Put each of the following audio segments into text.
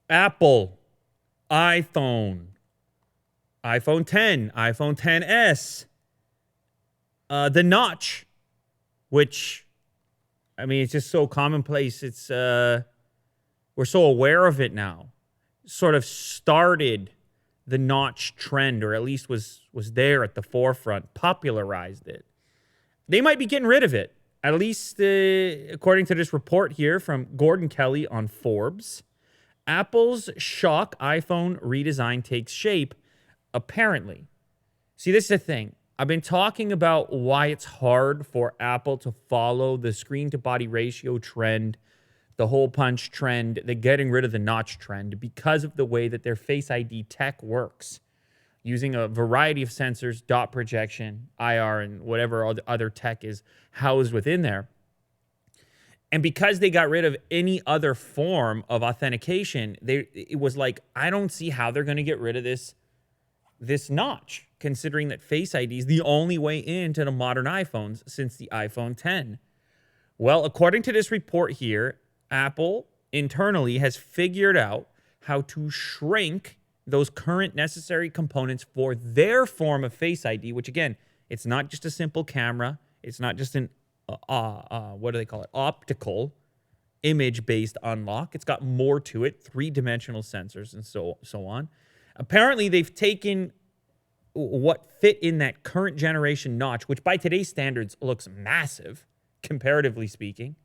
Apple, iPhone, iPhone 10, iPhone 10s, the notch, which, I mean, it's just so commonplace. It's we're so aware of it now. Sort of started the notch trend, or at least was there at the forefront, popularized it. They might be getting rid of it, at least according to this report here from Gordon Kelly on Forbes. Apple's shock iPhone redesign takes shape, apparently. See, this is the thing. I've been talking about why it's hard for Apple to follow the screen-to-body ratio trend, the hole punch trend, the getting rid of the notch trend, because of the way that their Face ID tech works, using a variety of sensors, dot projection, IR, and whatever other tech is housed within there. And because they got rid of any other form of authentication, it was like, I don't see how they're going to get rid of this notch, considering that Face ID is the only way into the modern iPhones since the iPhone 10. Well, according to this report here, Apple internally has figured out how to shrink those current necessary components for their form of Face ID, which, again, it's not just a simple camera. It's not just an, what do they call it? Optical image-based unlock. It's got more to it, three-dimensional sensors and so on. Apparently, they've taken what fit in that current generation notch, which by today's standards looks massive, comparatively speaking,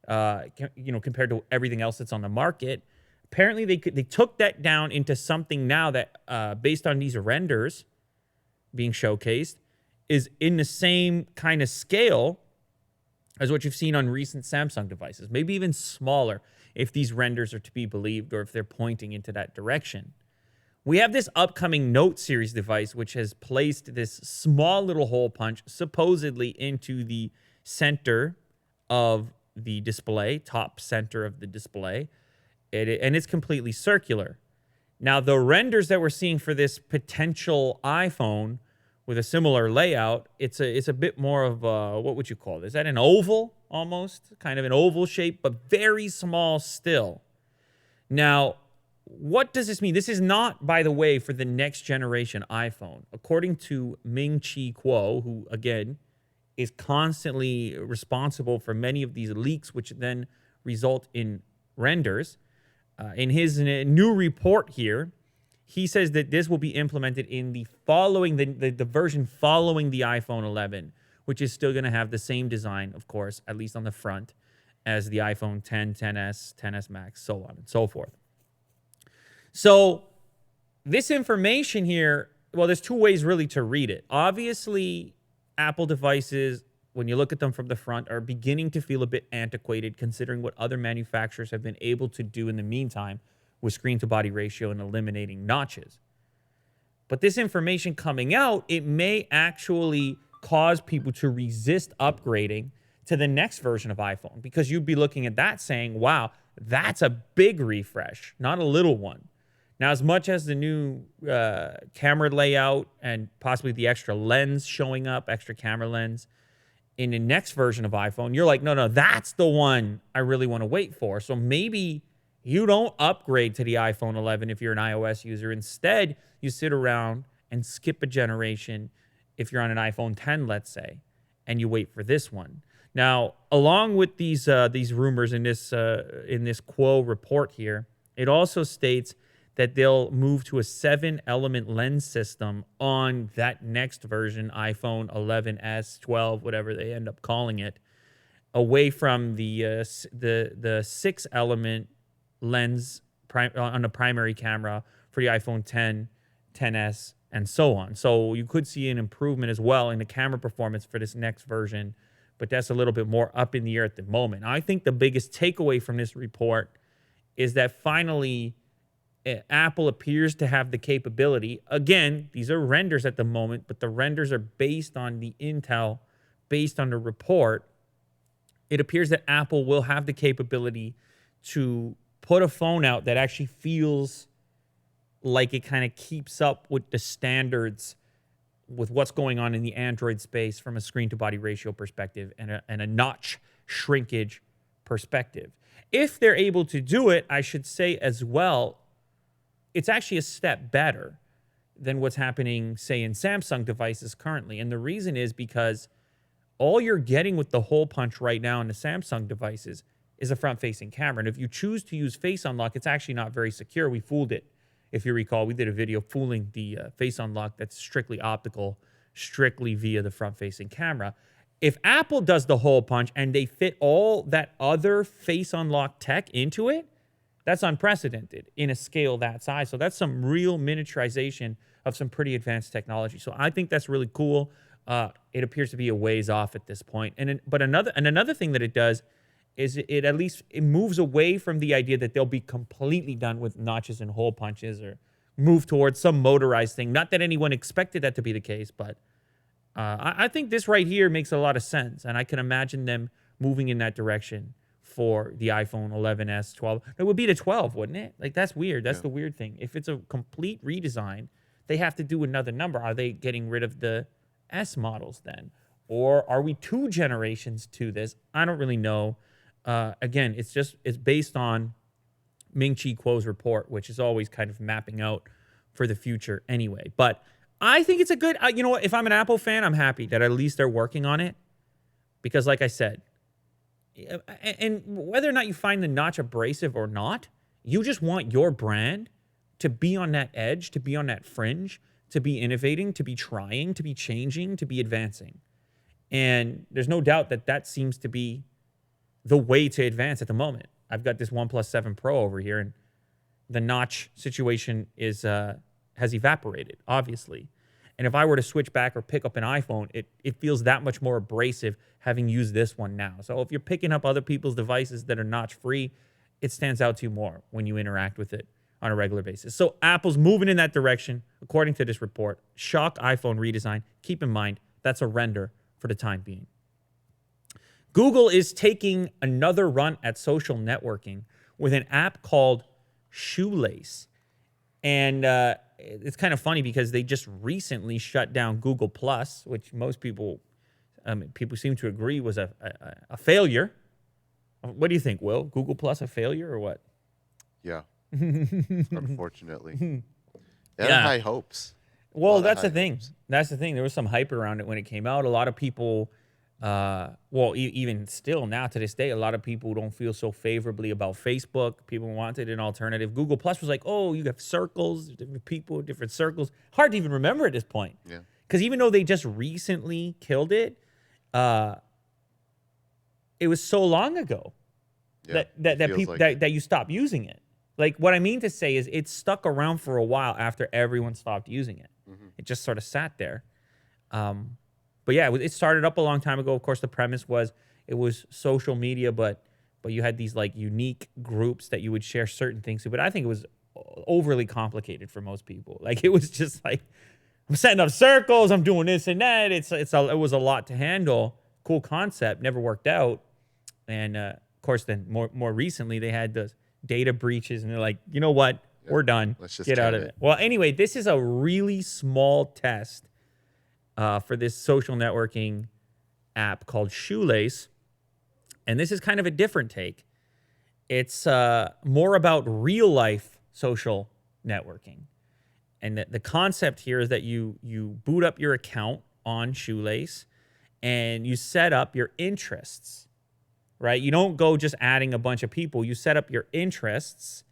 compared to everything else that's on the market. Apparently, they took that down into something now that, based on these renders being showcased, is in the same kind of scale as what you've seen on recent Samsung devices, maybe even smaller if these renders are to be believed or if they're pointing into that direction. We have this upcoming Note series device, which has placed this small little hole punch supposedly into the center of the display, top center of the display, and it's completely circular. Now, the renders that we're seeing for this potential iPhone with a similar layout, it's a bit more of what would you call this? Is that an oval almost? Kind of an oval shape, but very small still. Now, what does this mean? This is not, by the way, for the next generation iPhone. According to Ming-Chi Kuo, who, again, is constantly responsible for many of these leaks, which then result in renders, in his new report here, he says that this will be implemented in the version following the iPhone 11, which is still going to have the same design, of course, at least on the front, as the iPhone 10, 10s, 10s Max, so on and so forth. So this information here, well, there's two ways really to read it. Obviously, Apple devices, when you look at them from the front, are beginning to feel a bit antiquated considering what other manufacturers have been able to do in the meantime with screen-to-body ratio and eliminating notches. But this information coming out, it may actually cause people to resist upgrading to the next version of iPhone, because you'd be looking at that saying, wow, that's a big refresh, not a little one. Now, as much as the new camera layout and possibly the extra lens showing up, extra camera lens, in the next version of iPhone, you're like, no, that's the one I really want to wait for. So maybe you don't upgrade to the iPhone 11 if you're an iOS user. Instead, you sit around and skip a generation if you're on an iPhone 10, let's say, and you wait for this one. Now, along with these rumors in this Quo report here, it also states that they'll move to a 7-element lens system on that next version, iPhone 11s, 12, whatever they end up calling it, away from the 6-element lens on the primary camera for the iPhone 10, 10s, and so on. So you could see an improvement as well in the camera performance for this next version, but that's a little bit more up in the air at the moment. I think the biggest takeaway from this report is that finally Apple appears to have the capability. Again, these are renders at the moment, but the renders are based on the intel, based on the report. It appears that Apple will have the capability to put a phone out that actually feels like it kind of keeps up with the standards with what's going on in the Android space from a screen-to-body ratio perspective and a notch shrinkage perspective. If they're able to do it, I should say as well, it's actually a step better than what's happening, say, in Samsung devices currently. And the reason is because all you're getting with the hole punch right now in the Samsung devices is a front-facing camera. And if you choose to use Face Unlock, it's actually not very secure. We fooled it. If you recall, we did a video fooling the Face Unlock that's strictly optical, strictly via the front-facing camera. If Apple does the hole punch and they fit all that other Face Unlock tech into it, that's unprecedented in a scale that size. So that's some real miniaturization of some pretty advanced technology. So I think that's really cool. It appears to be a ways off at this point. But another thing that it does is it moves away from the idea that they'll be completely done with notches and hole punches or move towards some motorized thing. Not that anyone expected that to be the case, but I think this right here makes a lot of sense. And I can imagine them moving in that direction for the iPhone 11s, 12. It would be the 12, wouldn't it? Like, that's weird. That's the weird thing. If it's a complete redesign, they have to do another number. Are they getting rid of the S models then? Or are we 2 generations to this? I don't really know. Again, it's based on Ming-Chi Kuo's report, which is always kind of mapping out for the future anyway. But I think it's a good, you know what? If I'm an Apple fan, I'm happy that at least they're working on it. Because like I said, and whether or not you find the notch abrasive or not, you just want your brand to be on that edge, to be on that fringe, to be innovating, to be trying, to be changing, to be advancing. And there's no doubt that that seems to be the way to advance at the moment. I've got this OnePlus 7 Pro over here, and the notch situation is has evaporated, obviously. And if I were to switch back or pick up an iPhone, it feels that much more abrasive having used this one now. So if you're picking up other people's devices that are notch-free, it stands out to you more when you interact with it on a regular basis. So Apple's moving in that direction, according to this report. Shock iPhone redesign. Keep in mind, that's a render for the time being. Google is taking another run at social networking with an app called Shoelace. And it's kind of funny because they just recently shut down Google Plus, which most people seem to agree was a failure. What do you think, Will? Google Plus a failure or what? Yeah, unfortunately. They had high hopes. Well, that's the thing. That's the thing. There was some hype around it when it came out. A lot of people, even still now to this day, a lot of people don't feel so favorably about Facebook. People wanted an alternative. Google Plus was like, oh, you have circles, different people, different circles. Hard to even remember at this point. Yeah. Because even though they just recently killed it, it was so long ago that people that you stopped using it. Like, what I mean to say is it stuck around for a while after everyone stopped using it. Mm-hmm. It just sort of sat there. But yeah, it started up a long time ago. Of course, the premise was it was social media, but you had these like unique groups that you would share certain things to. But I think it was overly complicated for most people. Like, it was just like, I'm setting up circles, I'm doing this and that. It was a lot to handle. Cool concept, never worked out. And of course, then more recently, they had the data breaches, and they're like, you know what? Yeah, we're done. Let's just get out of it. Well, anyway, this is a really small test for this social networking app called Shoelace. And this is kind of a different take. It's more about real life social networking. And the concept here is that you boot up your account on Shoelace and you set up your interests, right? You don't go just adding a bunch of people. You set up your interests,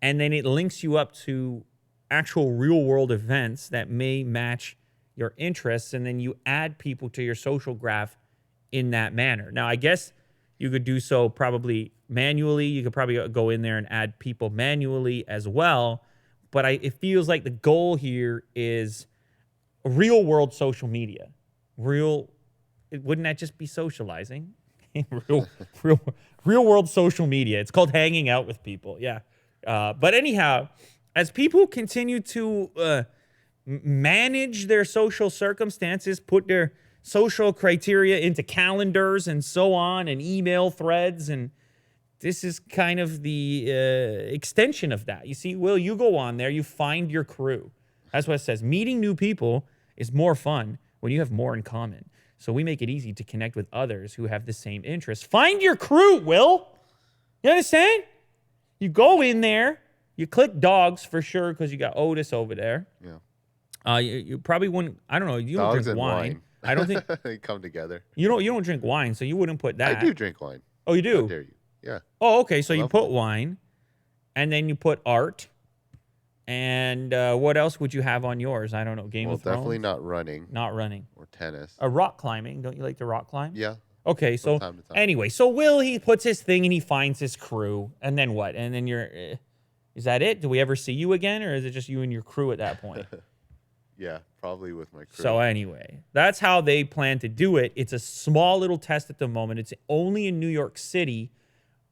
and then it links you up to actual real world events that may match your interests, and then you add people to your social graph in that manner. Now, I guess you could do so probably manually. You could probably go in there and add people manually as well. But it feels like the goal here is real world social media. Wouldn't that just be socializing? real world social media. It's called hanging out with people. Yeah. But anyhow, as people continue to manage their social circumstances, put their social criteria into calendars and so on, and email threads, and this is kind of the extension of that. You see, Will, you go on there, you find your crew. That's what it says. Meeting new people is more fun when you have more in common. So we make it easy to connect with others who have the same interests. Find your crew, Will. You understand? You go in there, You click dogs for sure because you got Otis over there. Yeah. You probably wouldn't. I don't know. You don't Dogs drink and wine. I don't think they come together. you don't drink wine, so you wouldn't put that. I do drink wine. Oh, you How do? dare you? Yeah. Oh, okay. So I you love put wine, and then you put art. And what else would you have on yours? I don't know. Game Well, of Thrones? definitely not running Not running. or tennis. Rock climbing. Don't you like to rock climb? Yeah. Okay, so time to time. anyway, so Will, he puts his thing and he finds his crew. And then what? And then is that it? Do we ever see you again? Or is it just you and your crew at that point? Yeah, probably with my crew. So anyway, that's how they plan to do it. It's a small little test at the moment. It's only in New York City.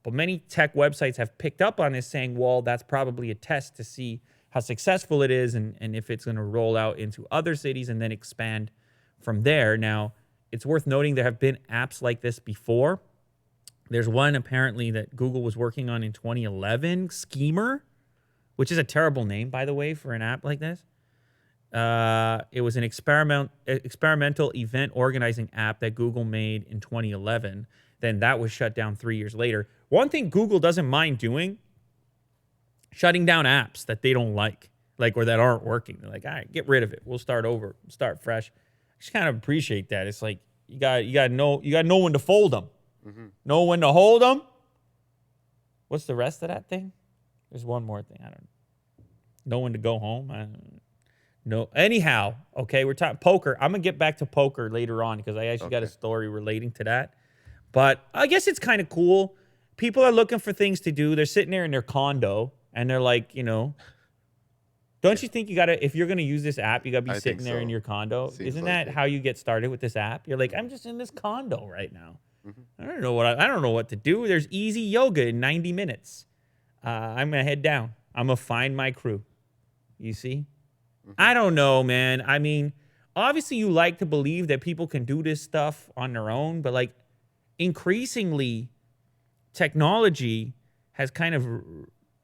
But many tech websites have picked up on this saying, well, that's probably a test to see how successful it is and if it's going to roll out into other cities and then expand from there. Now, it's worth noting there have been apps like this before. There's one apparently that Google was working on in 2011, Schemer, which is a terrible name, by the way, for an app like this. It was an experimental event organizing app that Google made in 2011. Then that was shut down 3 years later. One thing Google doesn't mind doing, shutting down apps that they don't like or that aren't working. They're like, all right, get rid of it. We'll start over, start fresh. I just kind of appreciate that. It's like you got no one to fold them, know when to hold them. What's the rest of that thing? There's one more thing. I don't know. Know when to go home. I don't know. Anyhow, okay, we're talking poker. I'm gonna get back to poker later on because I actually got a story relating to that. But I guess it's kind of cool. People are looking for things to do. They're sitting there in their condo and they're like, don't you think you gotta, if you're gonna use this app, you gotta be sitting there in your condo? Isn't that how you get started with this app? You're like, I'm just in this condo right now. I don't know what to do. There's easy yoga in 90 minutes. I'm gonna head down. I'm gonna find my crew. You see? I don't know, man. I mean, obviously you like to believe that people can do this stuff on their own, but like increasingly technology has kind of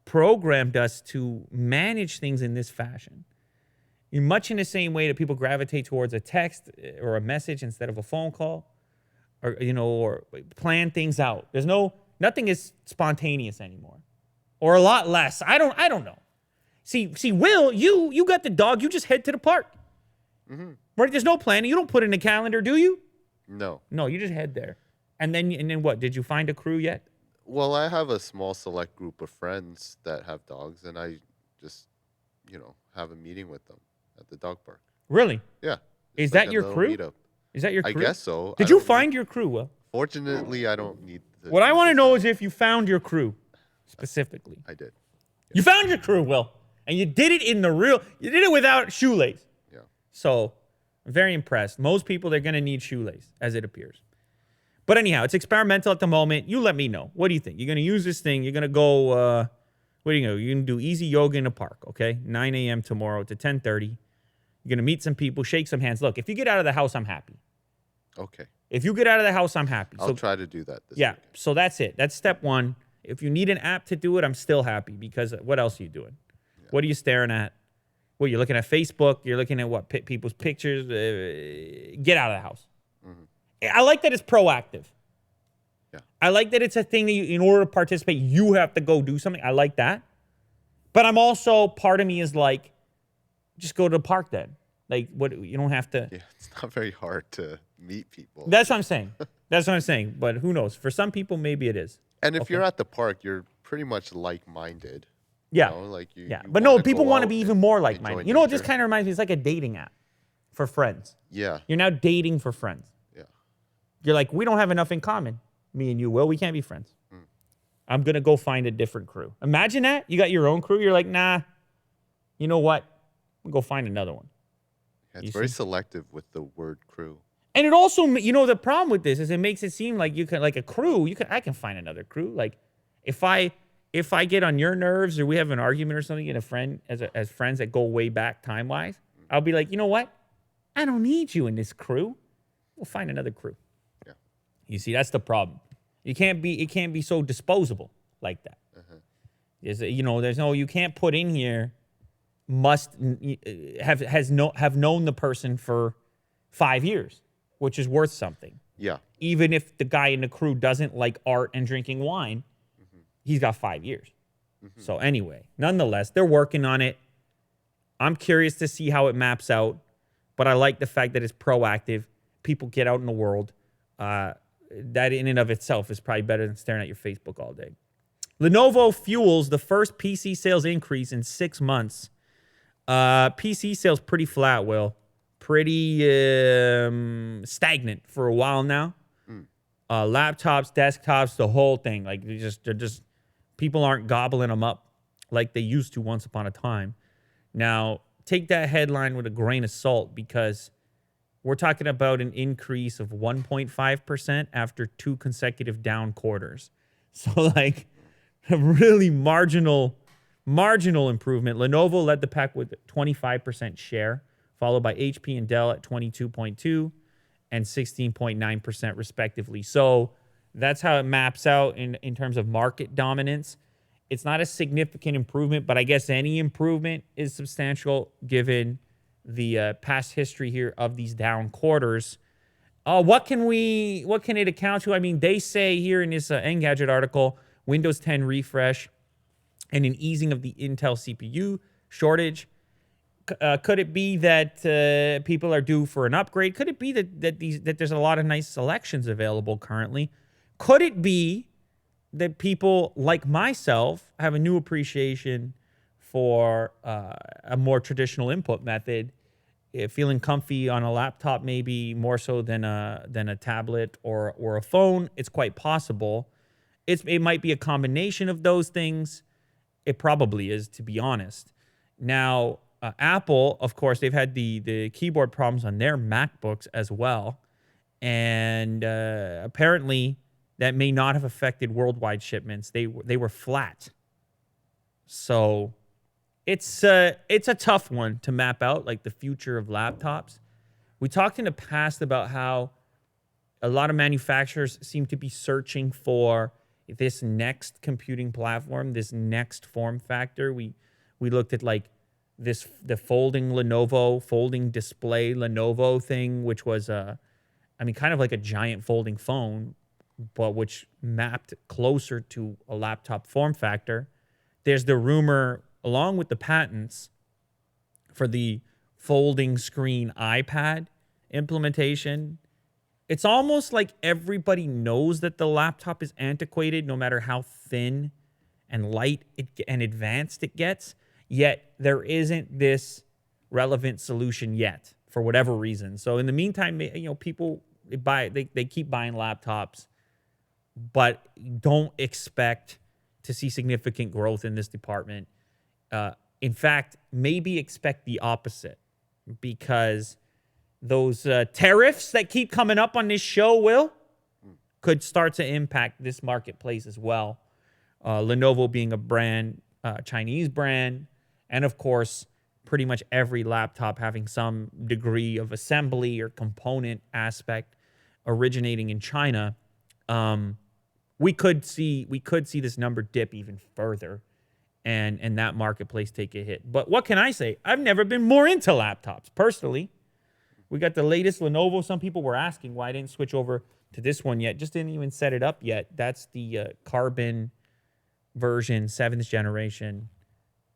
programmed us to manage things in this fashion. Much in the same way that people gravitate towards a text or a message instead of a phone call, or plan things out. Nothing is spontaneous anymore, or a lot less. I don't know. See, Will, you got the dog. You just head to the park. Right? There's no planning. You don't put in a calendar, do you? No. No, you just head there. And then what? Did you find a crew yet? Well, I have a small select group of friends that have dogs, and I just, have a meeting with them at the dog park. Really? Yeah. Is that your crew? Meetup. Is that your crew? I guess so. Did you find your crew, Will? Fortunately, I don't need to. What I want to know is if you found your crew, specifically. I did. You found your crew, Will. And you did it you did it without shoelace. Yeah. So, I'm very impressed. Most people, they're going to need shoelace, as it appears. But anyhow, it's experimental at the moment. You let me know. What do you think? You're going to use this thing. You're going to go, what are you going to do? You're going to do easy yoga in the park, okay? 9 a.m. tomorrow to 10:30. You're going to meet some people, shake some hands. Look, if you get out of the house, I'm happy. Okay. If you get out of the house, I'm happy. I'll try to do that this weekend. So that's it. That's step one. If you need an app to do it, I'm still happy because what else are you doing? Yeah. What are you staring at? Well, you're looking at Facebook. You're looking at what? People's pictures. Get out of the house. I like that it's proactive. Yeah. I like that it's a thing that in order to participate, you have to go do something. I like that. But I'm also, part of me is like, just go to the park then. Like, what? You don't have to. Yeah, it's not very hard to meet people. That's what I'm saying. That's what I'm saying. But who knows? For some people, maybe it is. And if you're at the park, you're pretty much like-minded. Yeah. But no, people want to be even more like-minded. You know what this kind of reminds me? It's like a dating app for friends. Yeah. You're now dating for friends. Yeah. You're like, we don't have enough in common. Me and you, Will, we can't be friends. I'm going to go find a different crew. Imagine that. You got your own crew. You're like, nah, you know what? We'll go find another one. Yeah, it's very selective with the word crew. And it also, the problem with this is it makes it seem like you can, like a crew, I can find another crew. Like if I get on your nerves or we have an argument or something and a friend, as friends that go way back time-wise, I'll be like, you know what? I don't need you in this crew. We'll find another crew. Yeah. You see, that's the problem. It can't be so disposable like that. You can't put in here have known the person for 5 years, which is worth something. Yeah. Even if the guy in the crew doesn't like art and drinking wine, he's got 5 years. So anyway, nonetheless, they're working on it. I'm curious to see how it maps out, but I like the fact that it's proactive. People get out in the world. That in and of itself is probably better than staring at your Facebook all day. Lenovo fuels the first PC sales increase in 6 months. PC sales pretty flat, Will. Pretty stagnant for a while now. Laptops, desktops, the whole thing. Like they're just people aren't gobbling them up like they used to once upon a time. Now, take that headline with a grain of salt because we're talking about an increase of 1.5% after 2 consecutive down quarters. So like a really marginal improvement. Lenovo led the pack with 25% share, followed by HP and Dell at 22.2 and 16.9% respectively. So that's how it maps out in terms of market dominance. It's not a significant improvement, but I guess any improvement is substantial given the past history here of these down quarters. What can it account to? I mean, they say here in this Engadget article, Windows 10 refresh and an easing of the Intel CPU shortage. Could it be that people are due for an upgrade? Could it be that there's a lot of nice selections available currently? Could it be that people like myself have a new appreciation for a more traditional input method, feeling comfy on a laptop maybe more so than a tablet or a phone? It's quite possible. It might be a combination of those things. It probably is, to be honest. Now, Apple, of course, they've had the keyboard problems on their MacBooks as well. And apparently that may not have affected worldwide shipments. They were flat. So it's a tough one to map out, like the future of laptops. We talked in the past about how a lot of manufacturers seem to be searching for this next computing platform, this next form factor. We looked at like the folding display Lenovo thing, which was kind of like a giant folding phone, but which mapped closer to a laptop form factor. There's the rumor, along with the patents, for the folding screen iPad implementation. It's almost like everybody knows that the laptop is antiquated, no matter how thin and light and advanced it gets. Yet there isn't this relevant solution yet, for whatever reason. So in the meantime, people they keep buying laptops, but don't expect to see significant growth in this department. In fact, maybe expect the opposite, because those tariffs that keep coming up on this show could start to impact this marketplace as well. Lenovo being a brand, Chinese brand, and of course, pretty much every laptop having some degree of assembly or component aspect originating in China. We could see this number dip even further, and that marketplace take a hit. But what can I say? I've never been more into laptops personally. We got the latest Lenovo. Some people were asking why I didn't switch over to this one yet. Just didn't even set it up yet. That's the Carbon version, 7th generation.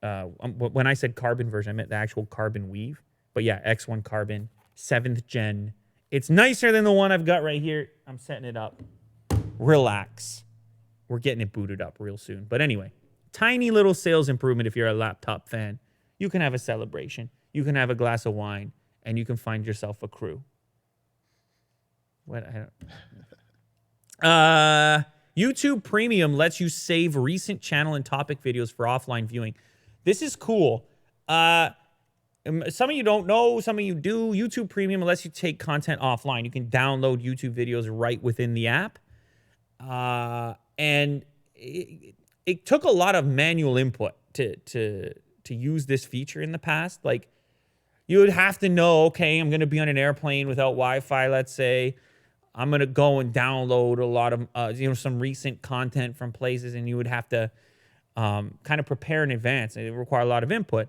When I said Carbon version, I meant the actual Carbon Weave. But yeah, X1 Carbon, 7th gen. It's nicer than the one I've got right here. I'm setting it up. Relax. We're getting it booted up real soon. But anyway, tiny little sales improvement if you're a laptop fan. You can have a celebration. You can have a glass of wine. And you can find yourself a crew. What? YouTube Premium lets you save recent channel and topic videos for offline viewing. This is cool. Some of you don't know, some of you do. YouTube Premium lets you take content offline. You can download YouTube videos right within the app. And it took a lot of manual input to use this feature in the past. Like, you would have to know, okay, I'm going to be on an airplane without Wi-Fi, let's say. I'm going to go and download a lot of, some recent content from places, and you would have to kind of prepare in advance. And it would require a lot of input.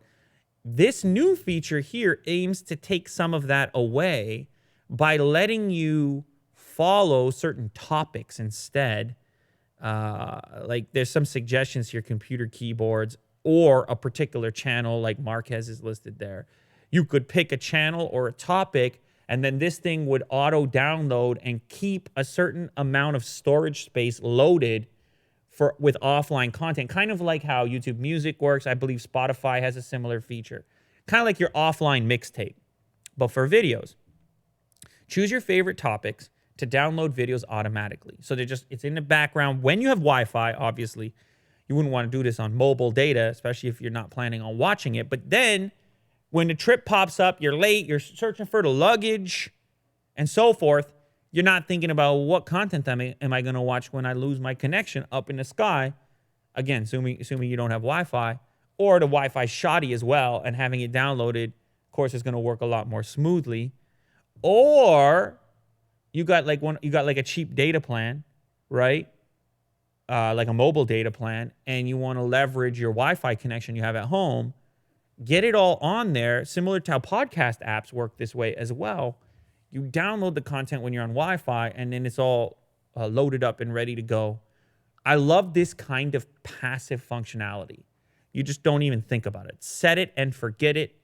This new feature here aims to take some of that away by letting you follow certain topics instead. Like there's some suggestions here, computer keyboards or a particular channel like Marquez is listed there. You could pick a channel or a topic, and then this thing would auto download and keep a certain amount of storage space loaded with offline content, kind of like how YouTube Music works. I believe Spotify has a similar feature, kind of like your offline mixtape, but for videos. Choose your favorite topics to download videos automatically. So it's in the background. When you have Wi-Fi, obviously, you wouldn't want to do this on mobile data, especially if you're not planning on watching it. But then when the trip pops up, you're late, you're searching for the luggage and so forth, you're not thinking about what content am I going to watch when I lose my connection up in the sky. Again, assuming you don't have Wi-Fi, or the Wi-Fi shoddy as well, and having it downloaded, of course, is going to work a lot more smoothly. Or you got like a cheap data plan, right? Like a mobile data plan, and you want to leverage your Wi-Fi connection you have at home. Get it all on there, similar to how podcast apps work this way as well. You download the content when you're on Wi-Fi, and then it's all loaded up and ready to go. I love this kind of passive functionality. You just don't even think about it. Set it and forget it,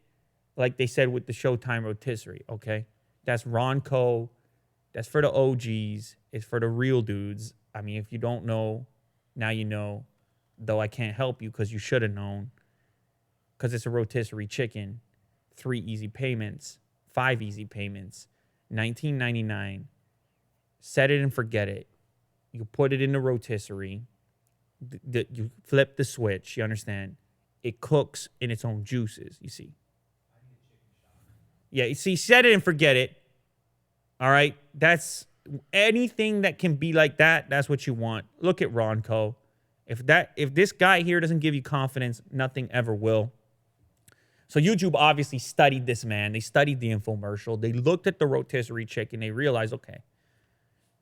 like they said with the Showtime rotisserie, okay? That's Ronco. That's for the OGs. It's for the real dudes. I mean, if you don't know, now you know, though I can't help you because you should have known, because it's a rotisserie chicken, 3 easy payments, 5 easy payments, $19.99. Set it and forget it. You put it in the rotisserie. You flip the switch. You understand? It cooks in its own juices. You see? Yeah. You see, set it and forget it. All right. That's anything that can be like that. That's what you want. Look at Ronco. If this guy here doesn't give you confidence, nothing ever will. So YouTube obviously studied this man. They studied the infomercial. They looked at the rotisserie chicken. They realized, okay,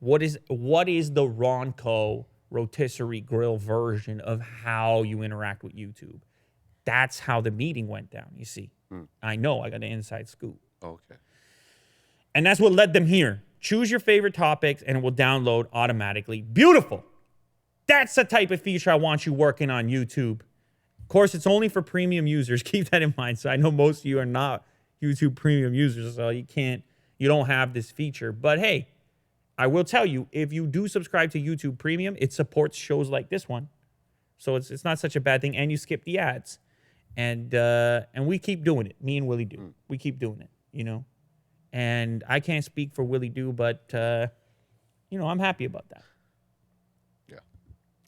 what is the Ronco rotisserie grill version of how you interact with YouTube? That's how the meeting went down, you see. I know. I got an inside scoop. Okay. And that's what led them here. Choose your favorite topics, and it will download automatically. Beautiful. That's the type of feature I want you working on YouTube. Of course, it's only for premium users. Keep that in mind. So I know most of you are not YouTube premium users, so you don't have this feature. But hey, I will tell you, if you do subscribe to YouTube Premium, it supports shows like this one. So it's not such a bad thing, and you skip the ads. And we keep doing it. Me and Willie do. We keep doing it, you know. And I can't speak for Willie do, but I'm happy about that. Yeah,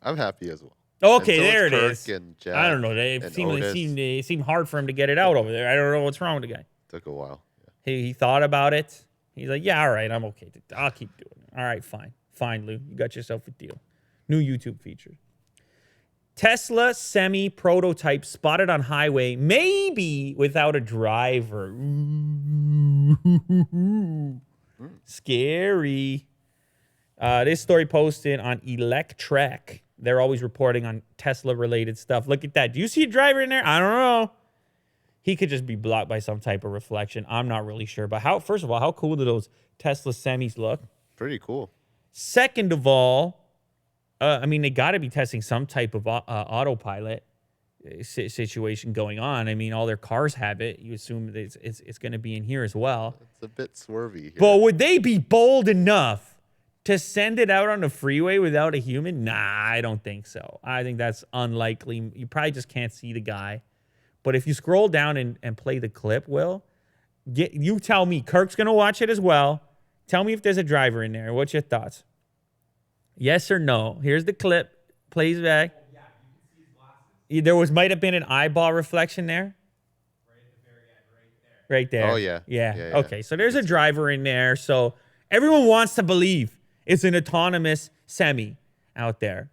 I'm happy as well. Okay, so there it Kirk is. And Jack I don't know. It seemed hard for him to get it out over there. I don't know what's wrong with the guy. Took a while. Yeah. He thought about it. He's like, yeah, all right, I'm okay. I'll keep doing it. All right, fine. Fine, Lou. You got yourself a deal. New YouTube feature. Tesla semi prototype spotted on highway, maybe without a driver. Scary. This story posted on Electrek. They're always reporting on Tesla-related stuff. Look at that. Do you see a driver in there? I don't know. He could just be blocked by some type of reflection. I'm not really sure. But first of all, how cool do those Tesla semis look? Pretty cool. Second of all, they got to be testing some type of autopilot situation going on. I mean, all their cars have it. You assume that it's going to be in here as well. It's a bit swervy here. But would they be bold enough to send it out on the freeway without a human? Nah, I don't think so. I think that's unlikely. You probably just can't see the guy. But if you scroll down and play the clip, you tell me. Kirk's going to watch it as well. Tell me if there's a driver in there. What's your thoughts? Yes or no? Here's the clip. Plays back. Oh, yeah, you can see his glasses. Might have been an eyeball reflection there. Right at the very end, right there. Oh, yeah. Yeah. Okay, so there's a driver in there. So everyone wants to believe it's an autonomous semi out there,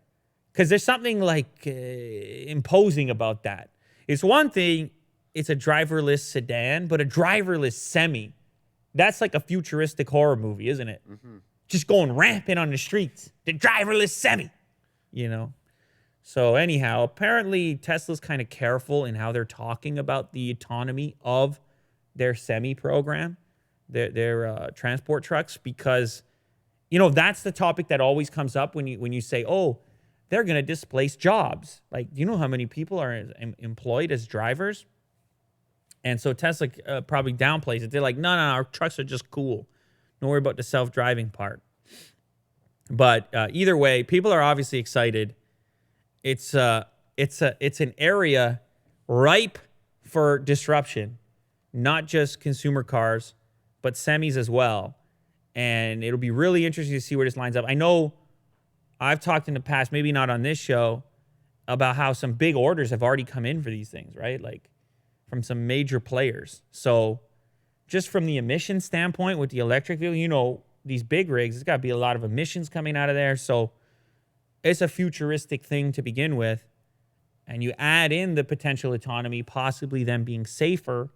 because there's something like imposing about that. It's one thing, it's a driverless sedan, but a driverless semi, that's like a futuristic horror movie, isn't it? Mm-hmm. Just going rampant on the streets. The driverless semi, So anyhow, apparently Tesla's kind of careful in how they're talking about the autonomy of their semi program, their transport trucks, because that's the topic that always comes up when you say, oh, they're going to displace jobs. Like, do you know how many people are employed as drivers? And so Tesla probably downplays it. They're like, no, our trucks are just cool. Don't worry about the self-driving part. But either way, people are obviously excited. It's an area ripe for disruption, not just consumer cars, but semis as well. And it'll be really interesting to see where this lines up. I know I've talked in the past, maybe not on this show, about how some big orders have already come in for these things, right? Like from some major players. So just from the emission standpoint with the electric vehicle, you know, these big rigs, there's got to be a lot of emissions coming out of there. So it's a futuristic thing to begin with. And you add in the potential autonomy, possibly them being safer,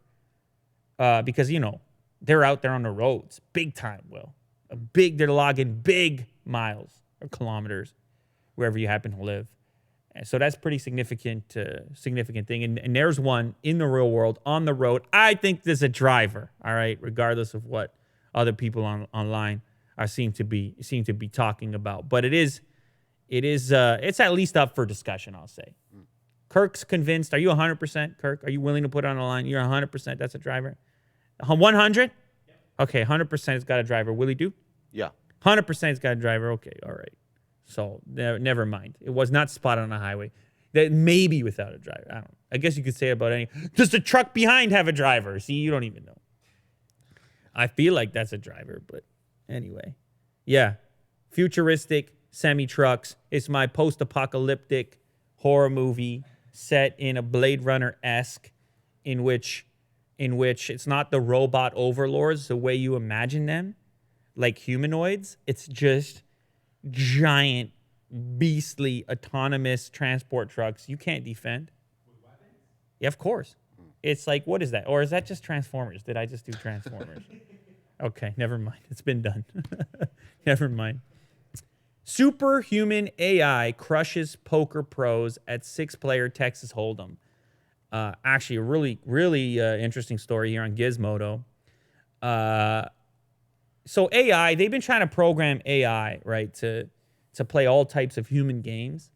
because, you know, they're out there on the roads, big time, Will. They're logging big miles or kilometers wherever you happen to live. And so that's pretty significant thing. And there's one in the real world, on the road. I think there's a driver, all right, regardless of what other people online seem to be talking about. But it's at least up for discussion, I'll say. Kirk's convinced. Are you 100%, Kirk? Are you willing to put it on the line? You're 100% that's a driver? 100? Okay, 100% has got a driver. Will he do? Yeah. 100% has got a driver. Okay, all right. So never mind. It was not spotted on a highway. That maybe without a driver. I don't know. I guess you could say about any. Does the truck behind have a driver? See, you don't even know. I feel like that's a driver, but anyway. Yeah. Futuristic semi-trucks. It's my post-apocalyptic horror movie set in a Blade Runner-esque in which it's not the robot overlords the way you imagine them, like humanoids. It's just giant, beastly, autonomous transport trucks you can't defend. With weapons? Yeah, of course. It's like, what is that? Or is that just Transformers? Did I just do Transformers? Okay, never mind. It's been done. Never mind. Superhuman AI crushes poker pros at 6-player Texas Hold'em. Actually, a really interesting story here on Gizmodo. So AI, they've been trying to program AI, right, to play all types of human games,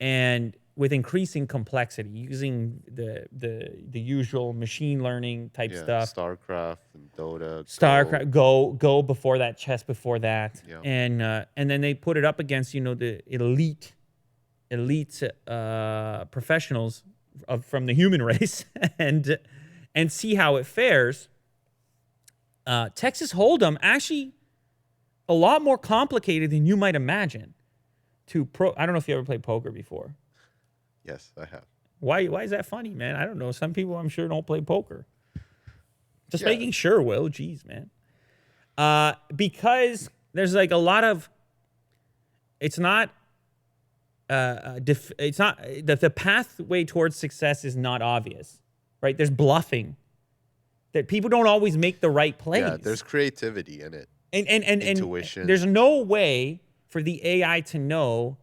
and with increasing complexity, using the usual machine learning type stuff. StarCraft and Dota. StarCraft, Go before that, chess before that, and then they put it up against the elite professionals from the human race, and see how it fares. Texas Hold'em actually a lot more complicated than you might imagine. I don't know if you ever played poker before. Yes, I have. Why is that funny, man? I don't know. Some people I'm sure don't play poker. Just making sure, Will. Jeez, man. Because there's like a lot of. It's not. It's not the pathway towards success is not obvious, right? There's bluffing. That people don't always make the right plays. Yeah, there's creativity in it. And intuition. There's no way for the AI to know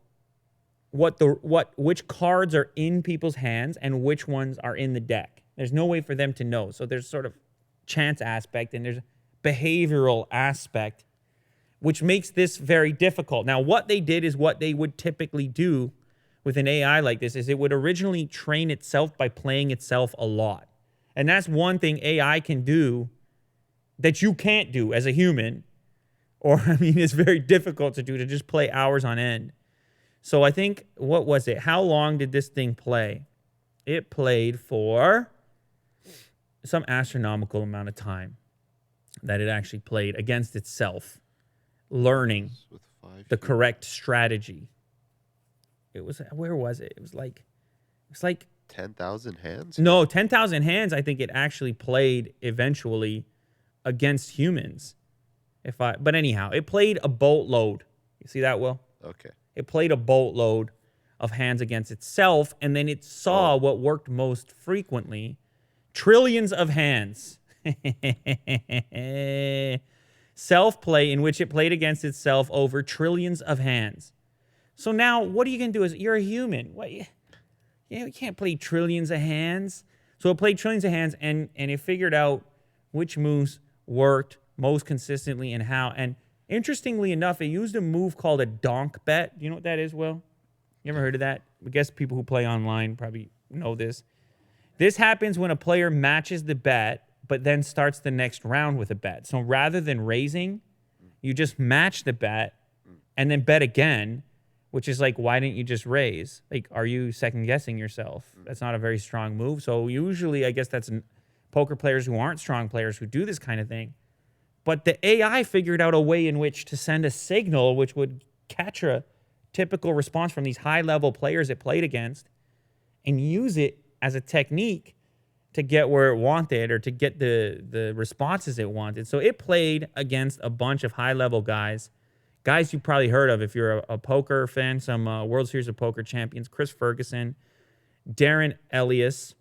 which cards are in people's hands and which ones are in the deck. There's no way for them to know. So there's sort of chance aspect and there's behavioral aspect, which makes this very difficult. Now, what they did is what they would typically do with an AI like this is it would originally train itself by playing itself a lot. And that's one thing AI can do that you can't do as a human. Or, I mean, it's very difficult to do, to just play hours on end. So I think, what was it? How long did this thing play? It played for some astronomical amount of time that it actually played against itself, learning the correct strategy. It was, where was it? It was like 10,000 hands? No, 10,000 hands, I think it actually played eventually against humans. But anyhow, it played a boatload. You see that, Will? Okay. It played a boatload of hands against itself, and then it saw what worked most frequently. Trillions of hands. Self-play in which it played against itself over trillions of hands. So now, what are you going to do? You're a human. What? You can't play trillions of hands. So it played trillions of hands, and it figured out which moves worked most consistently and how. And interestingly enough, it used a move called a donk bet. Do you know what that is, Will? You ever heard of that? I guess people who play online probably know this. This happens when a player matches the bet, but then starts the next round with a bet. So rather than raising, you just match the bet and then bet again, which is like, why didn't you just raise? Like, are you second guessing yourself? That's not a very strong move. So usually, I guess that's poker players who aren't strong players who do this kind of thing. But the AI figured out a way in which to send a signal which would catch a typical response from these high-level players it played against and use it as a technique to get where it wanted or to get the responses it wanted. So it played against a bunch of high-level guys you probably heard of if you're a poker fan, some World Series of Poker champions, Chris Ferguson, Darren Elias,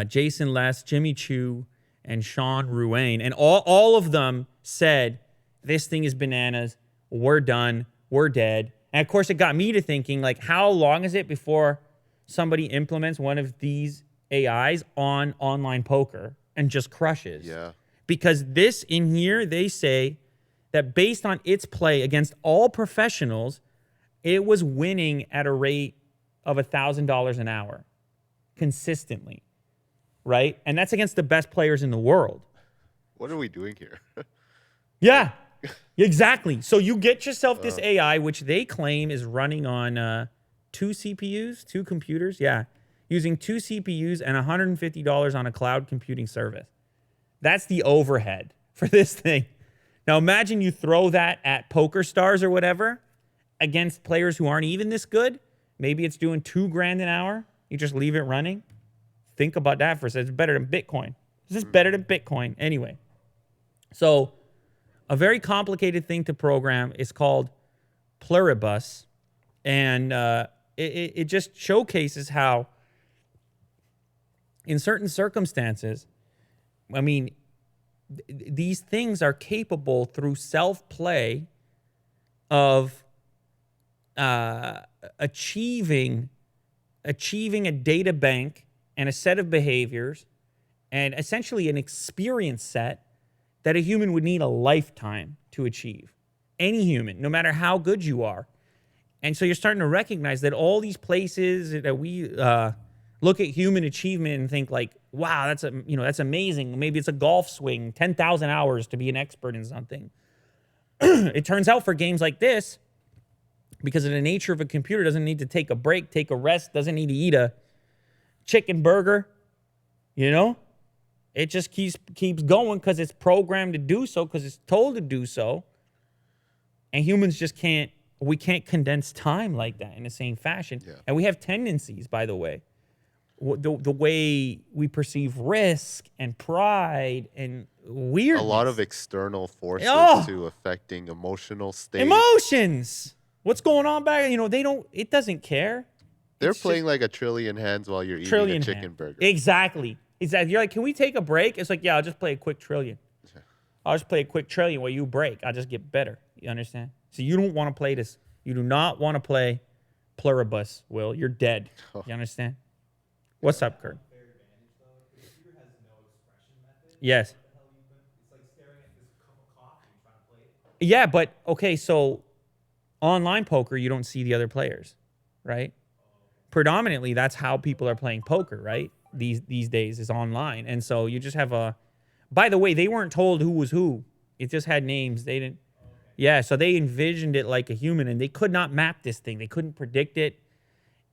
Jason Les, Jimmy Chu, and Sean Ruane. And all of them said, this thing is bananas. We're done. We're dead. And, of course, it got me to thinking, like, how long is it before somebody implements one of these AIs on online poker and just crushes? Yeah. Because this in here, they say that based on its play against all professionals, it was winning at a rate of $1,000 an hour consistently, right? And that's against the best players in the world. What are we doing here? Yeah, exactly. So you get yourself this AI, which they claim is running on 2 CPUs, 2 computers. Yeah, using 2 CPUs and $150 on a cloud computing service. That's the overhead for this thing. Now imagine you throw that at Poker Stars or whatever against players who aren't even this good. Maybe it's doing $2,000 an hour. You just leave it running. Think about that for a second. It's better than Bitcoin. This is better than Bitcoin anyway. So a very complicated thing to program is called Pluribus. And it just showcases how in certain circumstances, I mean, these things are capable through self-play of achieving a data bank and a set of behaviors and essentially an experience set that a human would need a lifetime to achieve. Any human, no matter how good you are. And so you're starting to recognize that all these places that we look at human achievement and think like, wow, that's amazing. Maybe it's a golf swing, 10,000 hours to be an expert in something. It turns out for games like this, because of the nature of a computer, doesn't need to take a break, take a rest, doesn't need to eat a chicken burger, It just keeps going because it's programmed to do so, because it's told to do so. And humans just can't condense time like that in the same fashion. Yeah. And we have tendencies, by the way. The way we perceive risk and pride and weirdness. A lot of external forces to affecting emotional state. Emotions. What's going on back? It doesn't care. They're playing like a trillion hands while you're eating a chicken burger. Exactly. You're like, can we take a break? It's like, yeah, I'll just play a quick trillion. I'll just play a quick trillion while you break. I'll just get better. You understand? So you don't want to play this. You do not want to play Pluribus, Will. You're dead. You understand? What's up, Kurt? Yes. Yeah, but okay, so online poker, you don't see the other players, right? Predominantly, that's how people are playing poker, right? These days is online. And so you just have by the way, they weren't told who was who. It just had names. They didn't. Yeah, so they envisioned it like a human, and they could not map this thing. They couldn't predict it.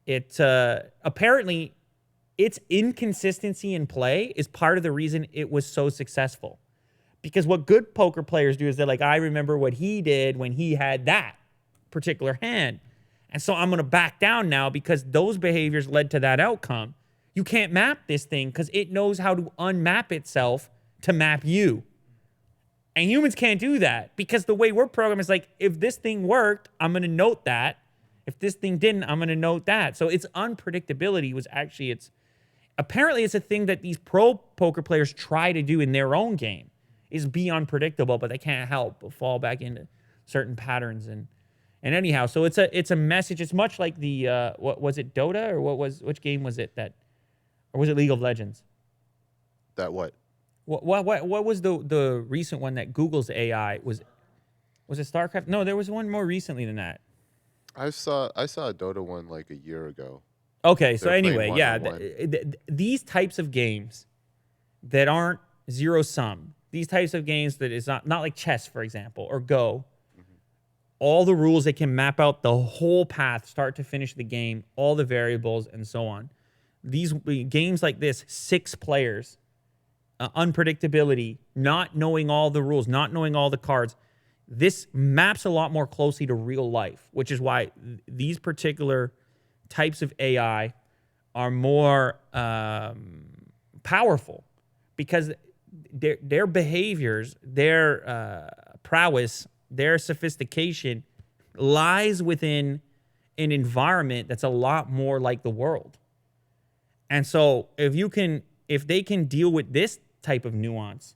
It apparently, its inconsistency in play is part of the reason it was so successful. Because what good poker players do is they're like, I remember what he did when he had that particular hand. And so I'm going to back down now because those behaviors led to that outcome. You can't map this thing because it knows how to unmap itself to map you. And humans can't do that because the way we're programmed is like, if this thing worked, I'm going to note that. If this thing didn't, I'm going to note that. So its unpredictability was actually apparently it's a thing that these pro poker players try to do in their own game, is be unpredictable, but they can't help but fall back into certain patterns. And anyhow, so it's a message. It's much like the what was it, Dota, or which game was it or was it League of Legends? That what? What was the recent one that Google's AI was it StarCraft? No, there was one more recently than that. I saw a Dota one like a year ago. Okay, They so were playing anyway, one yeah, on one. these types of games that aren't zero sum, these types of games that is not like chess, for example, or Go, all the rules that can map out the whole path, start to finish the game, all the variables, and so on. These games like this, 6 players, unpredictability, not knowing all the rules, not knowing all the cards. This maps a lot more closely to real life, which is why these particular types of AI are more powerful because their behaviors, their prowess, their sophistication lies within an environment that's a lot more like the world. And so if they can deal with this type of nuance,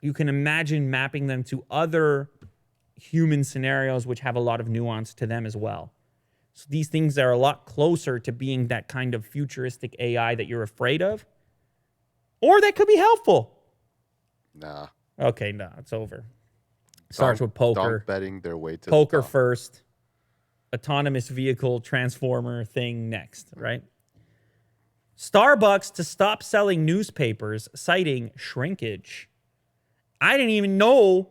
you can imagine mapping them to other human scenarios which have a lot of nuance to them as well. So these things are a lot closer to being that kind of futuristic AI that you're afraid of, or that could be helpful. Nah. Okay, no, it's over. Starts with Donk poker. betting their way to Poker the top. first. Autonomous vehicle transformer thing next, right? Starbucks to stop selling newspapers, citing shrinkage. I didn't even know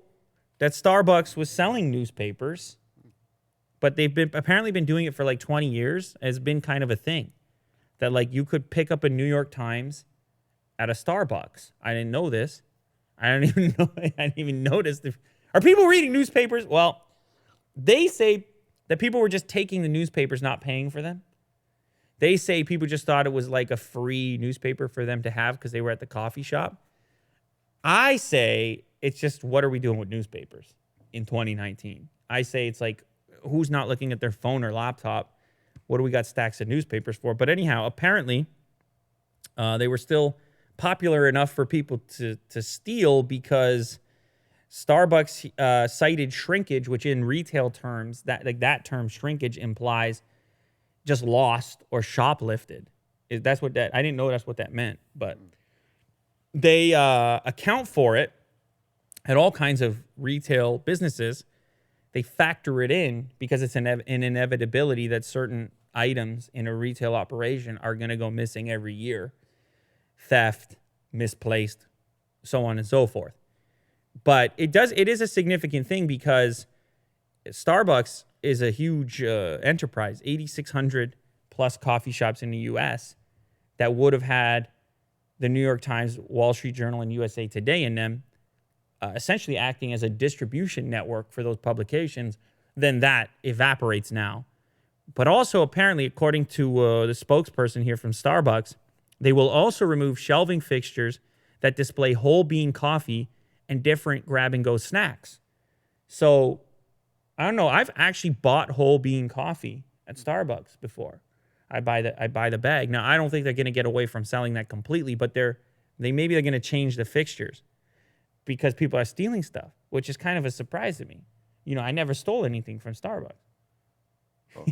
that Starbucks was selling newspapers, but they've been apparently been doing it for like 20 years. It's been kind of a thing that like you could pick up a New York Times at a Starbucks. I didn't know this. I don't even know. I didn't even notice. Are people reading newspapers? Well, they say that people were just taking the newspapers, not paying for them. They say people just thought it was like a free newspaper for them to have because they were at the coffee shop. I say it's just, what are we doing with newspapers in 2019? I say it's like, who's not looking at their phone or laptop? What do we got stacks of newspapers for? But anyhow, apparently they were still popular enough for people to steal because Starbucks cited shrinkage, which in retail terms, that term shrinkage implies just lost or shoplifted. That's what that, I didn't know that's what that meant, but they account for it at all kinds of retail businesses. They factor it in because it's an inevitability that certain items in a retail operation are going to go missing every year. Theft, misplaced, so on and so forth. But it is a significant thing because Starbucks is a huge enterprise, 8,600 plus coffee shops in the U.S. that would have had the New York Times, Wall Street Journal, and USA Today in them, essentially acting as a distribution network for those publications. Then that evaporates now. But also, apparently, according to the spokesperson here from Starbucks, they will also remove shelving fixtures that display whole bean coffee and different grab-and-go snacks. So, I don't know. I've actually bought whole bean coffee at Starbucks before. I buy the bag. Now, I don't think they're going to get away from selling that completely, but maybe they're going to change the fixtures because people are stealing stuff, which is kind of a surprise to me. You know, I never stole anything from Starbucks. Oh.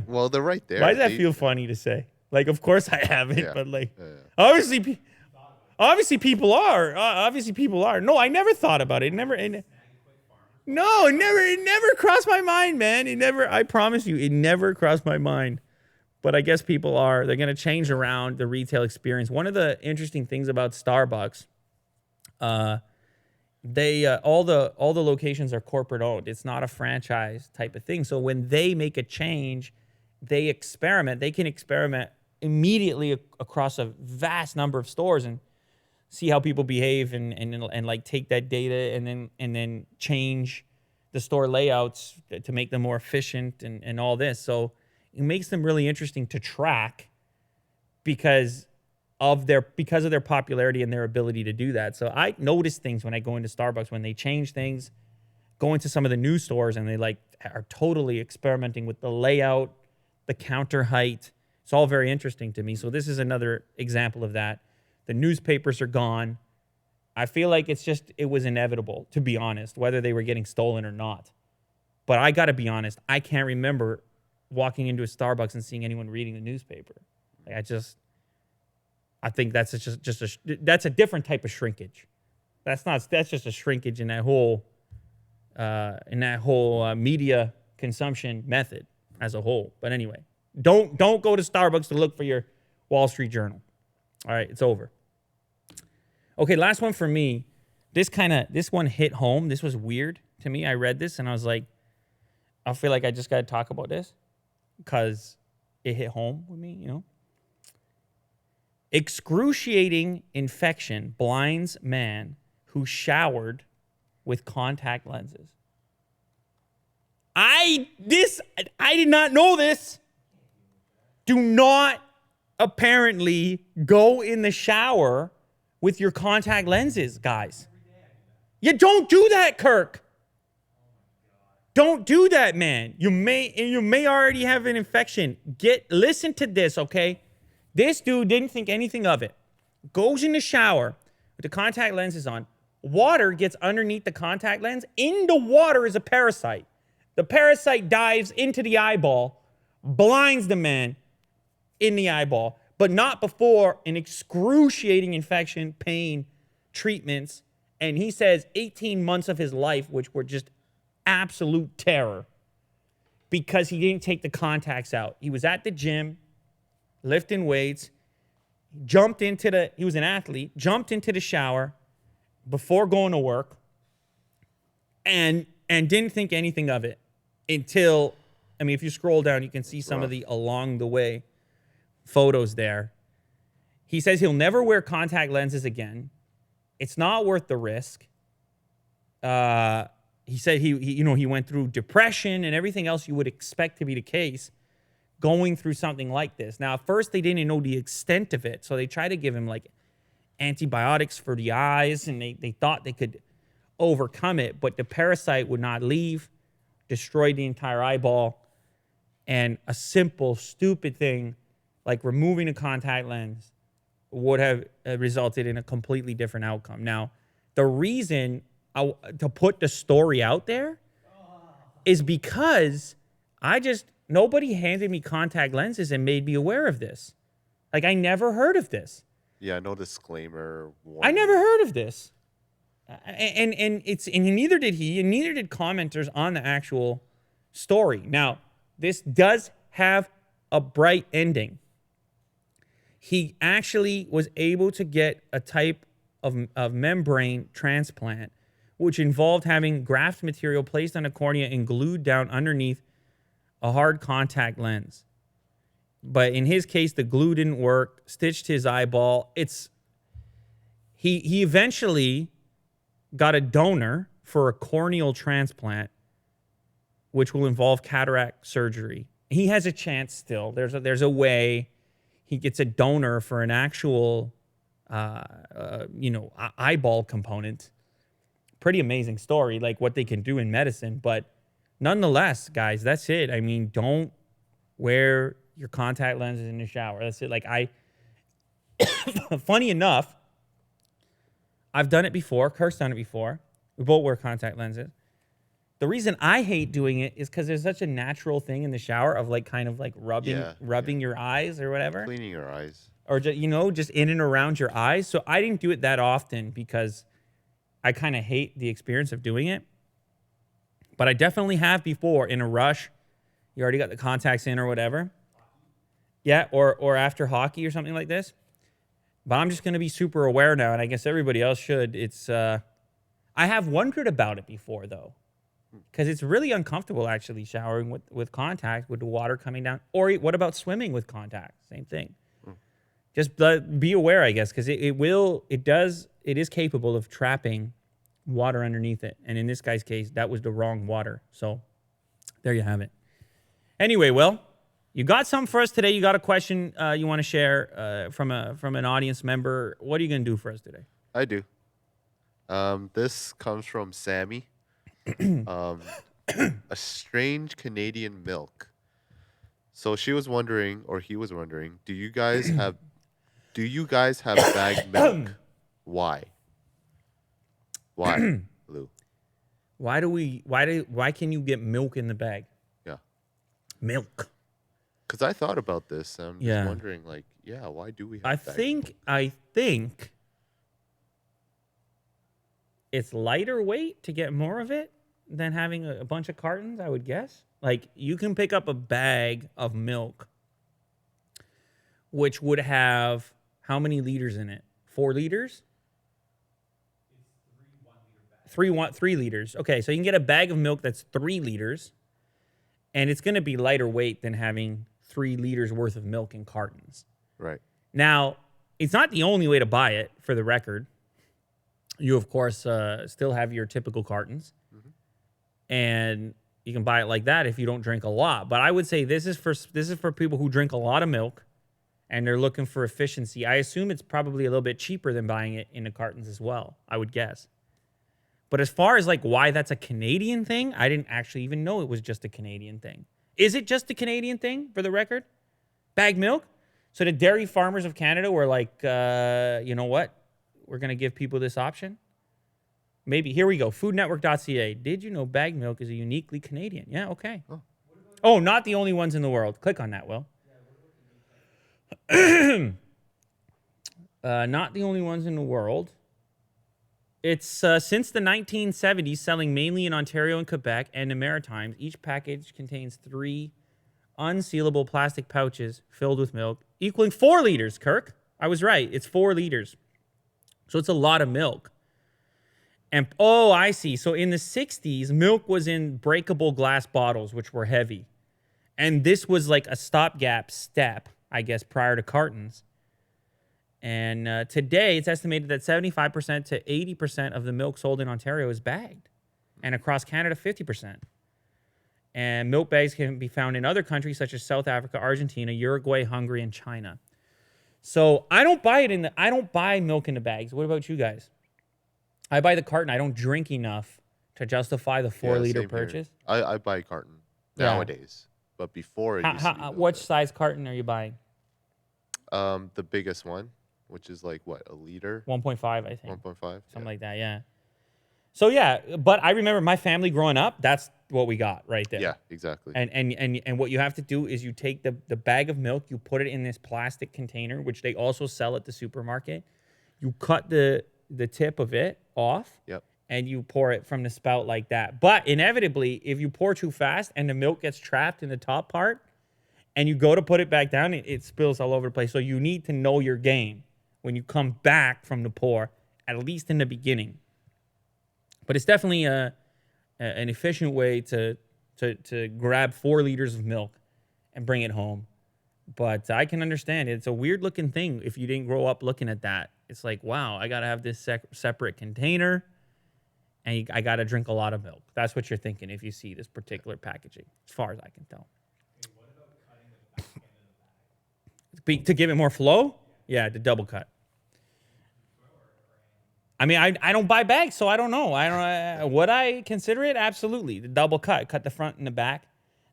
Well, they're right there. Why does that feel funny to say? Like, of course I haven't, Yeah. but like, Yeah. obviously people are. Obviously people are. No, I never thought about it. No, it never crossed my mind, man. I promise you, it never crossed my mind. But I guess people are. They're going to change around the retail experience. One of the interesting things about Starbucks, they all the locations are corporate owned. It's not a franchise type of thing. So when they make a change, they experiment. They can experiment immediately across a vast number of stores and see how people behave and like take that data and then change the store layouts to make them more efficient and all this. So it makes them really interesting to track because of their popularity and their ability to do that. So I notice things when I go into Starbucks when they change things, go into some of the new stores and they like are totally experimenting with the layout, the counter height. It's all very interesting to me. So this is another example of that. The newspapers are gone. I feel like it was inevitable, to be honest, whether they were getting stolen or not. But I got to be honest, I can't remember walking into a Starbucks and seeing anyone reading the newspaper. Like I think that's that's a different type of shrinkage. That's just a shrinkage in that whole media consumption method as a whole. But anyway, don't go to Starbucks to look for your Wall Street Journal. All right, it's over. Okay, last one for me. This one hit home. This was weird to me. I read this and I was like, I feel like I just got to talk about this because it hit home with me, you know. Excruciating infection blinds man who showered with contact lenses. I did not know this. Do not apparently go in the shower with your contact lenses, guys. You don't do that, Kirk. Don't do that, man. You may already have an infection. Listen to this, okay? This dude didn't think anything of it. Goes in the shower with the contact lenses on. Water gets underneath the contact lens. In the water is a parasite. The parasite dives into the eyeball, blinds the man in the eyeball, but not before an excruciating infection, pain, treatments, and he says 18 months of his life, which were just absolute terror because he didn't take the contacts out. He was at the gym, lifting weights, he was an athlete, jumped into the shower before going to work and didn't think anything of it until, I mean, if you scroll down, you can see some of the along the way photos there. He says he'll never wear contact lenses again. It's not worth the risk. He said he went through depression and everything else you would expect to be the case going through something like this. Now, at first, they didn't know the extent of it, so they tried to give him, like, antibiotics for the eyes, and they thought they could overcome it, but the parasite would not leave, destroyed the entire eyeball, and a simple, stupid thing like removing a contact lens would have resulted in a completely different outcome. Now, the reason to put the story out there is because nobody handed me contact lenses and made me aware of this. Like, I never heard of this. Yeah, no disclaimer. I never heard of this. And neither did he, and neither did commenters on the actual story. Now, this does have a bright ending. He actually was able to get a type of membrane transplant, which involved having graft material placed on a cornea and glued down underneath a hard contact lens. But in his case, the glue didn't work, stitched his eyeball. He eventually got a donor for a corneal transplant, which will involve cataract surgery. He has a chance still. There's a way he gets a donor for an actual, eyeball component. Pretty amazing story, like what they can do in medicine. But nonetheless, guys, that's it. I mean, don't wear your contact lenses in the shower. That's it. Like, funny enough, I've done it before. Kirk's done it before. We both wear contact lenses. The reason I hate doing it is because there's such a natural thing in the shower of like kind of like rubbing your eyes or whatever. Cleaning your eyes. Or just in and around your eyes. So I didn't do it that often because I kind of hate the experience of doing it. But I definitely have before in a rush. You already got the contacts in or whatever. Yeah, or after hockey or something like this. But I'm just going to be super aware now, and I guess everybody else should. I have wondered about it before, though, because it's really uncomfortable, actually, showering with contact, with the water coming down. Or what about swimming with contact? Same thing. Just be aware, I guess, because it is capable of trapping water underneath it. And in this guy's case, that was the wrong water. So there you have it. Anyway, Will, you got something for us today. You got a question you want to share from an audience member. What are you going to do for us today? I do. This comes from Sammy. A strange Canadian milk. So she was wondering, or he was wondering, do you guys have bagged milk? Why? Why, Lou? Why can you get milk in the bag? Yeah. Milk. Because I thought about this. I'm just wondering, why do we have I think it's lighter weight to get more of it than having a bunch of cartons, I would guess. Like, you can pick up a bag of milk, which would have how many liters in it? 4 liters? 3 liters. Okay, so you can get a bag of milk that's 3 liters, and it's going to be lighter weight than having 3 liters worth of milk in cartons. Right. Now, it's not the only way to buy it, for the record. You, of course, still have your typical cartons, and you can buy it like that if you don't drink a lot. But I would say this is for people who drink a lot of milk, and they're looking for efficiency. I assume it's probably a little bit cheaper than buying it in the cartons as well, I would guess. But as far as like why that's a Canadian thing, I didn't actually even know it was just a Canadian thing. Is it just a Canadian thing, for the record? Bagged milk? So the dairy farmers of Canada were like, you know what? We're going to give people this option. Maybe. Here we go. Foodnetwork.ca. Did you know bagged milk is a uniquely Canadian? Yeah, okay. Oh, not the only ones in the world. Click on that, Will. Not the only ones in the world. It's since the 1970s, selling mainly in Ontario and Quebec and the Maritimes. Each package contains 3 unsealable plastic pouches filled with milk, equaling 4 liters, Kirk. I was right. It's 4 liters. So it's a lot of milk. And, oh, I see. So in the 60s, milk was in breakable glass bottles, which were heavy. And this was like a stopgap step, I guess, prior to cartons. And today, it's estimated that 75% to 80% of the milk sold in Ontario is bagged. And across Canada, 50%. And milk bags can be found in other countries such as South Africa, Argentina, Uruguay, Hungary, and China. So I don't buy milk in the bags. What about you guys? I buy the carton. I don't drink enough to justify the 4-liter purchase. I buy carton nowadays. But before it used to be what size carton are you buying? The biggest one, which is like what, a liter? 1.5, I think. 1.5? Something like that, yeah. So yeah, but I remember my family growing up, that's what we got right there. Yeah, exactly. And what you have to do is you take the bag of milk, you put it in this plastic container, which they also sell at the supermarket. You cut the tip of it off. Yep. And you pour it from the spout like that. But inevitably, if you pour too fast and the milk gets trapped in the top part and you go to put it back down, it spills all over the place. So you need to know your game when you come back from the pour, at least in the beginning. But it's definitely an efficient way to grab 4 liters of milk and bring it home. But I can understand it's a weird looking thing if you didn't grow up looking at that. It's like, wow, I got to have this separate container. And I got to drink a lot of milk. That's what you're thinking if you see this particular packaging, as far as I can tell. Hey, what about cutting the back end of the bag? To give it more flow? Yeah, the double cut. I mean, I don't buy bags, so I don't know. Would I consider it? Absolutely. The double cut. Cut the front and the back.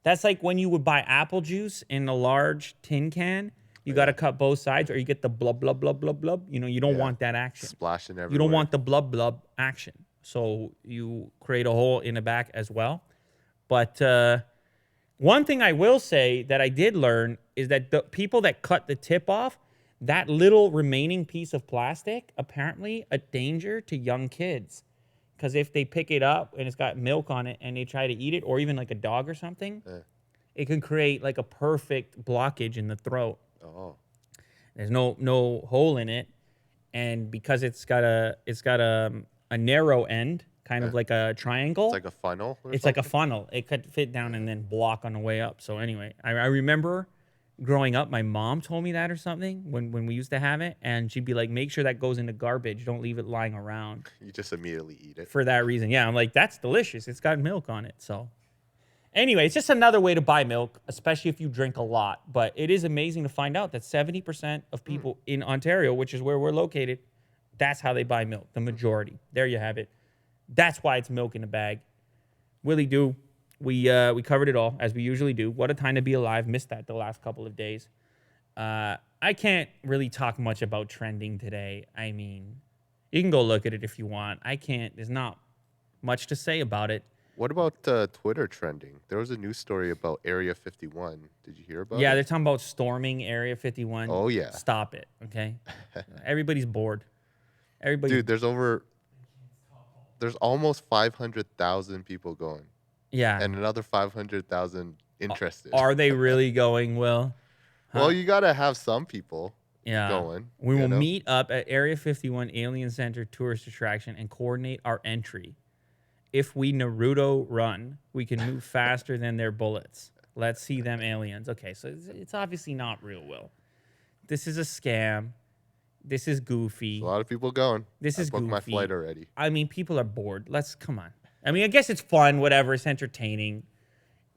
That's like when you would buy apple juice in a large tin can. You got to cut both sides or you get the blub, blub, blub, blub, blub. You know, you don't want that action. Splashing everywhere. You don't want the blub, blub action. So you create a hole in the back as well. But one thing I will say that I did learn is that the people that cut the tip off, that little remaining piece of plastic, apparently a danger to young kids. Because if they pick it up and it's got milk on it and they try to eat it, or even like a dog or something, it can create like a perfect blockage in the throat. Oh. There's no hole in it. And because it's got a narrow end, kind of like a triangle. It's like a funnel It's like a funnel. It could fit down and then block on the way up. So anyway, I remember growing up, my mom told me that or something when we used to have it. And she'd be like, make sure that goes in the garbage. Don't leave it lying around. You just immediately eat it. For that reason. Yeah, I'm like, that's delicious. It's got milk on it. So anyway, it's just another way to buy milk, especially if you drink a lot. But it is amazing to find out that 70% of people in Ontario, which is where we're located, that's how they buy milk, the majority. There you have it. That's why it's milk in a bag. Willie Doo, we covered it all, as we usually do. What a time to be alive. Missed that the last couple of days. I can't really talk much about trending today. I mean, you can go look at it if you want. I can't. There's not much to say about it. What about Twitter trending? There was a news story about Area 51. Did you hear about it? Yeah, they're talking about storming Area 51. Oh, yeah. Stop it, okay? Everybody's bored. Everybody. Dude, there's over... there's almost 500,000 people going, Yeah. and another 500,000 interested. Are they really going, Will? Huh? Well, you gotta have some people Yeah. going. We you will know? meet up at Area 51 Alien Center tourist attraction and coordinate our entry. If we Naruto run, we can move faster than their bullets. Let's see them aliens. Okay, so it's obviously not real, Will. This is a scam. This is goofy. A lot of people going. This I is booked goofy. my flight already. I mean, people are bored. Come on. I mean, I guess it's fun, whatever. It's entertaining.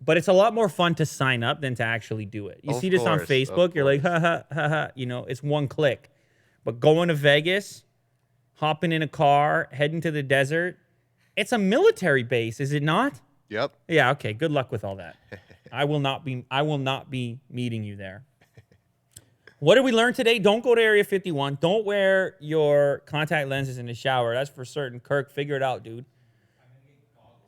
But it's a lot more fun to sign up than to actually do it. You Of see this on course, of Facebook, you're like, course. ha ha ha ha. You know, it's one click. But going to Vegas, hopping in a car, heading to the desert, it's a military base, is it not? Yep. Yeah, okay. Good luck with all that. I will not be meeting you there. What did we learn today? Don't go to Area 51. Don't wear your contact lenses in the shower. That's for certain. Kirk, figure it out, dude.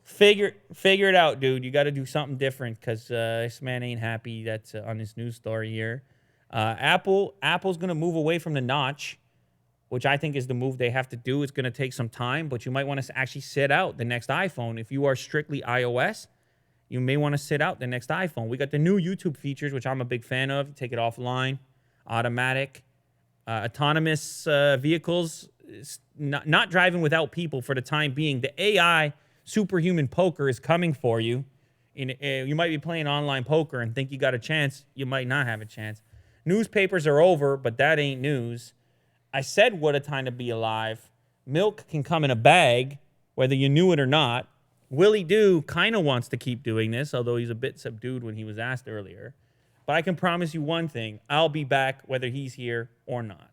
Figure it out, dude. You got to do something different because this man ain't happy. That's on this news story here. Apple's gonna move away from the notch, which I think is the move they have to do. It's gonna take some time, but you might want to actually sit out the next iPhone. If you are strictly iOS, you may want to sit out the next iPhone. We got the new YouTube features, which I'm a big fan of. Take it offline, automatic, autonomous vehicles, not driving without people for the time being. The AI superhuman poker is coming for you. You might be playing online poker and think you got a chance. You might not have a chance. Newspapers are over, but that ain't news. I said what a time to be alive. Milk can come in a bag, whether you knew it or not. Willie Doo kind of wants to keep doing this, although he's a bit subdued when he was asked earlier. But I can promise you one thing. I'll be back whether he's here or not.